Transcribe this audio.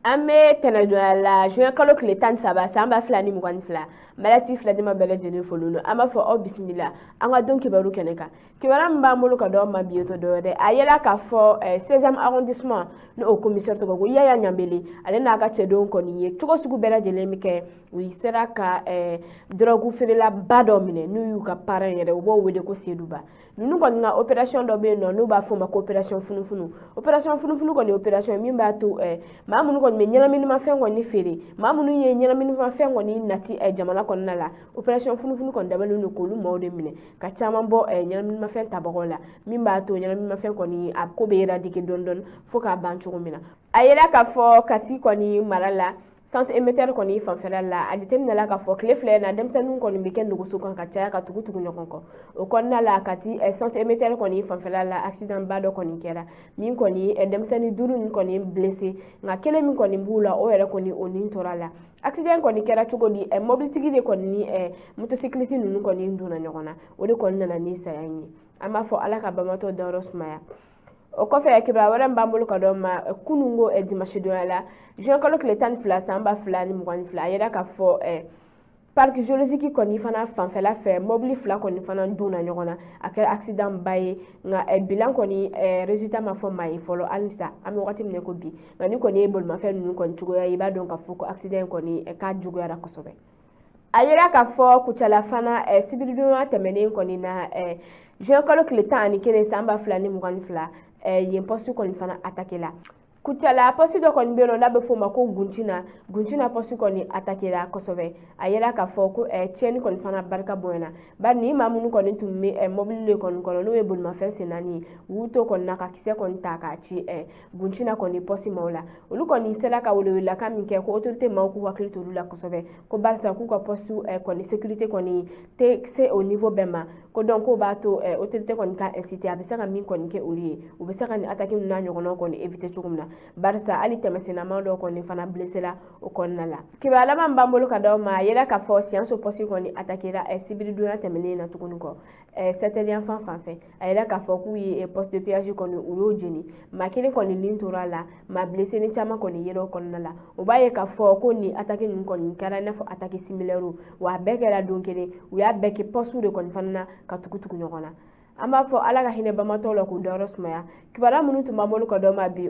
Ame tena la juin kalo kile tan saba samba flani mugani fla malati fla dema bele jeni foluno ama fo o bismillah anga don kibaru keneka kibara mba mulu ka do ma bioto do de ayela ka fo 16e arrondissement no o commissaire to go yaya nyambeli ale na ka chedo ko ni ye tugo sugu bele jele mike wi sera ka drogu fere la bado mine nu yu ka parent yere wo wede ko seduba nunu ko nga opération do be no no ba fo ma ko opération opération funu ko ni opération mi ba to ma munu ko me nyana minima fengo ni fere ma munu ye nyana minima fengo ni nati jamana ko nala opération funu ko da banu ko lu mawde mine ka chama bo nyana minima fen tabagola mi ba to nyana minima fen ko ni ab ko be eradike don fo ka banchu mina ayela ka fo kati ko ni marala centre émetteur ko ni fanfela la aditem na la ka fo clé fleur na dem sanu ko ni beken nugo su kan ka tia ka tugu nyokon ko o kon na la kati centre émetteur ko ni fanfela la accident bado ko ni kera min ko ni dem sani duru ko ni blessé nga kele min ko ni bula o yere ko ni oni torala accident ko ni kera tugo di mobility de ko ni motocycliste nunu ko ni nduna nyokona o de ko na ni sayanyi ama fo ala ka bamato darosmaya o kofe kibra wara mbambulu ka do ma kunungo dimanche do la jean kalo kile tan fla samba fla ni mugani fla yeda ka fo parc géologique ko ni fana fanfela fe mobile fla ko ni fana duna nyogona akere accident baye nga bilan ko ni résultat ma fo mai folo alisa ami wakati mne ko bi ngani ko ni bol ma fe nunu ko ntugo ya iba don ka fo ko accident ko ni ka jugo ya rakosobe ayera ka fo kuchala fana sibiriduna temene ko ni na jean kalo kile tan ni kene samba fla ni mugani fla yen postu ko ni fana attaquer la kuchala postu do ko ni beno na be fo ma ko gunchina postu ko ni attaquer la kosobe ayela ka fo ko tieni ko ni fana barka boyna bar ni mamunu ko ni tumme mobile ko no e bul ma fe senani wuto ko na ka kise ko nta ka chi gunchina ko ni postu mawla ulu ko ni sela ka wolo la kam ke ko autorité ma ko wakil to la kosobe ko barsa ku ko postu ko ni sécurité ko ni te c'est au niveau bema ko donc ko bato autorité ko ni ka inciter abisa ka min ko ni ke uliye ubisa ka ni attaquer na nyogono ko ni éviter chugumna barsa ali temesena mando ko ni fana blessé la o konnala kibala man bambolo ka daw ma yela ka fo science o posi ko ni attaquer la sibiri duna temene na tukuni ko c'est enfant fanfe ayela ka fo ku yi poste de piège ko ni uyo jeni makini ko ni lintura la ma blessé ni chama ko ni yelo konnala o baye ka fo ko ni attaquer ni ko ni kara na fo attaquer similaire wa bekela donkene u ya beke poste de ko ni fana ka tukutuku nyogona amba fo ala ka hine bamatolo ku dorosmaya kibala munu tumamolo ko do ma bi